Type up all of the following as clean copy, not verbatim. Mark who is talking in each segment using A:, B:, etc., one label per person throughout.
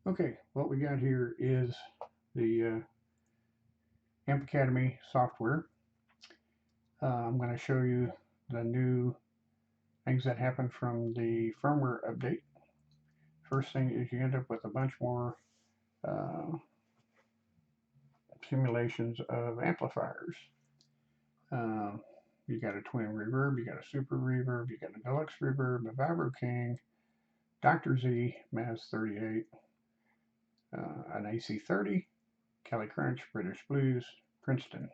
A: Okay, what we got here is the Amp Academy software. I'm going to show you the new things that happen from the firmware update. First thing is you end up with a bunch more uh, simulations of amplifiers. Um, you got a twin reverb, you got a super reverb, you got a deluxe reverb, a Vibro King, Dr. Z, Maz 38, an AC30, Cali Crunch, British Blues, Princeton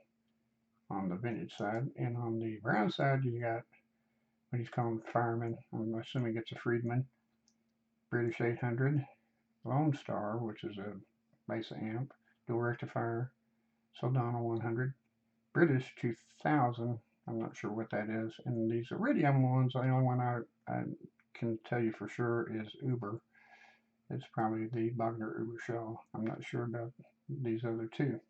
A: on the vintage side, and on the brown side you got what he's calling fireman. I'm assuming it's a Friedman, British 800, Lone Star, which is a Mesa amp, dual rectifier, Soldano 100, British 2000. I'm not sure what that is. And these Iridium ones, the only one I can tell you for sure is Uber. It's probably the Bogner Uber shell. I'm not sure about these other two.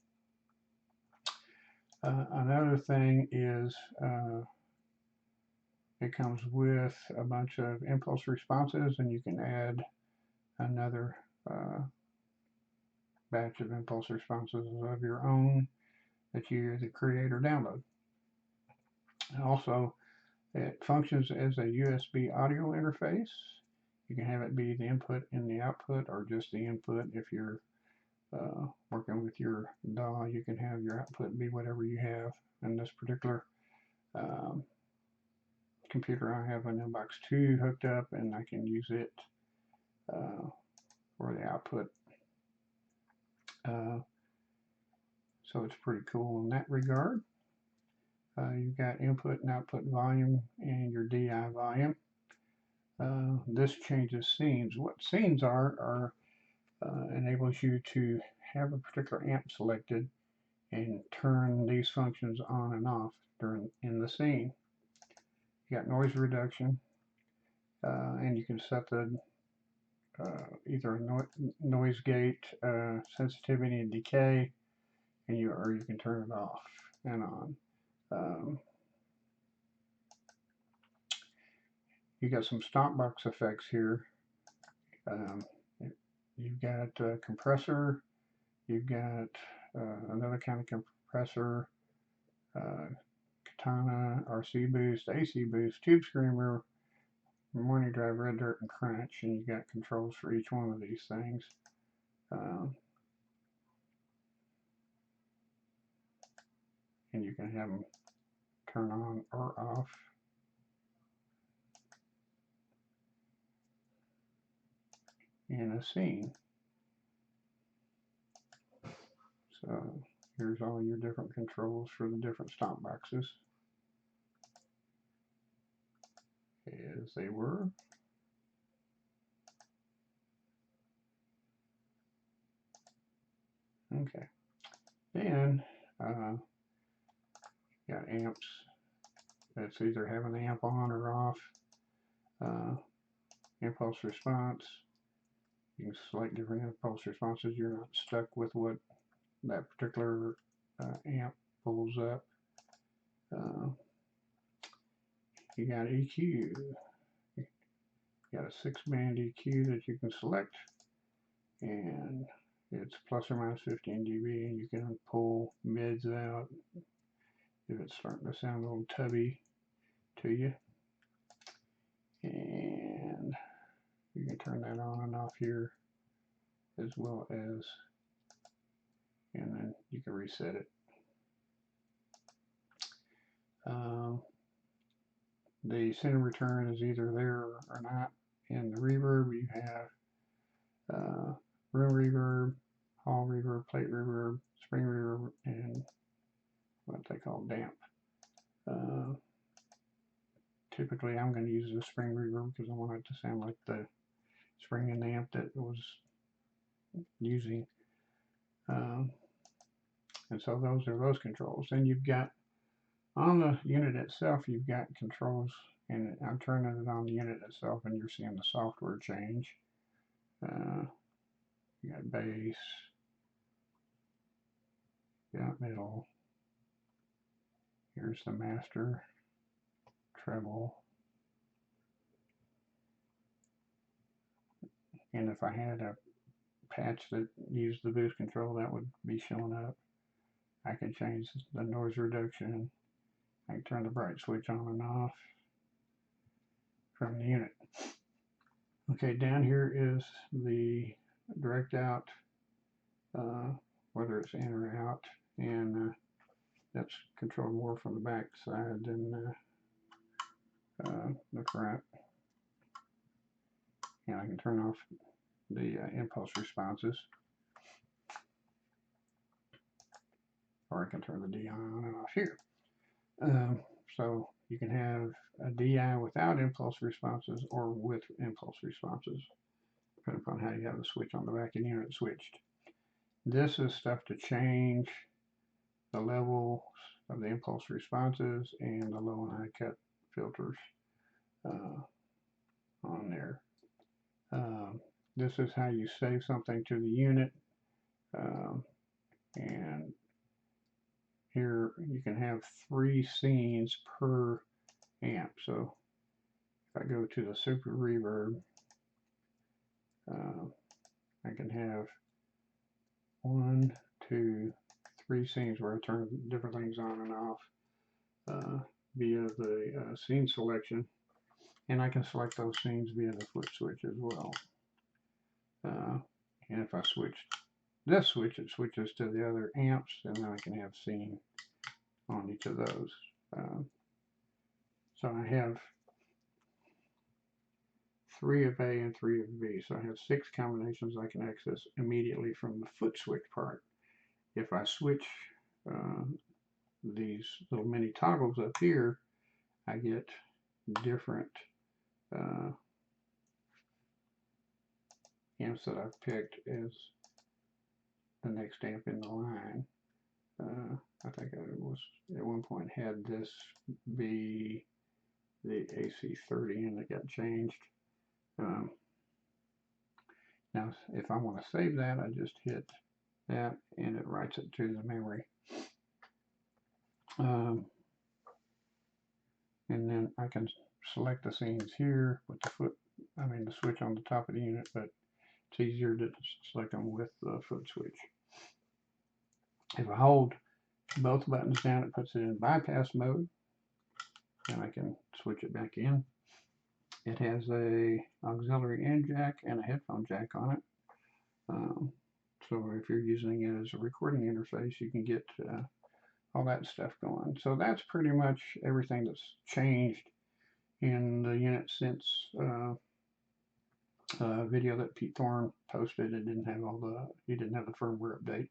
A: Another thing is it comes with a bunch of impulse responses, and you can add another batch of impulse responses of your own that you either create or download. Also, it functions as a USB audio interface. You can have it be the input and the output, or just the input. If you're working with your DAW, you can have your output be whatever you have. In this particular um, computer, I have an Inbox 2 hooked up, and I can use it uh, for the output. Uh, so it's pretty cool in that regard. You've got input and output volume and your DI volume. This changes scenes. What scenes are enables you to have a particular amp selected and turn these functions on and off during in the scene. You got noise reduction, and you can set the either noise gate, sensitivity, and decay, and or you can turn it off and on. You got some stop box effects here. Um, you've got a compressor, you've got another kind of compressor, uh, Katana, RC boost, AC boost, tube screamer, morning drive, red dirt, and crunch, and you've got controls for each one of these things. Um, and you can have them turn on or off. In a scene. So here's all your different controls for the different stop boxes as they were. Okay. Then got amps. That's either having the amp on or off. Impulse response. You can select different impulse responses. You're not stuck with what that particular amp pulls up. You got EQ. You got a 6-band EQ that you can select, and it's plus or minus 15 dB, and you can pull mids out if it's starting to sound a little tubby to you. And you can turn that on and off here as well as, and then you can reset it. The center return is either there or not. In the reverb, you have room reverb, hall reverb, plate reverb, spring reverb, and what they call damp. Typically, I'm going to use the spring reverb because I want it to sound like the spring in the amp that it was using. And so those are those controls. Then you've got on the unit itself, you've got controls, and I'm turning it on the unit itself, and you're seeing the software change. You got bass, you got middle. Here's the master, treble. And if I had a patch that used the boost control, that would be showing up. I can change the noise reduction. I can turn the bright switch on and off from the unit. Okay, down here is the direct out, whether it's in or out, and that's controlled more from the back side than the front. And I can turn off the impulse responses, or I can turn the DI on and off here. So you can have a DI without impulse responses or with impulse responses, depending upon how you have the switch on the back of the unit switched. This is stuff to change the levels of the impulse responses and the low and high cut filters on there. This is how you save something to the unit, and here you can have 3 scenes per amp. So if I go to the super reverb, I can have 1, 2, 3 scenes where I turn different things on and off via the scene selection, and I can select those scenes via the flip switch as well. And if I switch this switch, it switches to the other amps, and then I can have scene on each of those. So I have 3 of A and 3 of B, so I have 6 combinations I can access immediately from the foot switch part. If I switch these little mini toggles up here, I get different amps that I've picked as the next amp in the line. I think I was at one point had this be the AC30 and it got changed. Now if I want to save that, I just hit that and it writes it to the memory. And then I can select the scenes here with the the switch on the top of the unit, but it's easier to select them with the foot switch. If I hold both buttons down, it puts it in bypass mode, and I can switch it back in. It has a auxiliary in jack and a headphone jack on it. So if you're using it as a recording interface, you can get all that stuff going. So that's pretty much everything that's changed in the unit since video that Pete Thorne posted. It didn't have he didn't have the firmware update.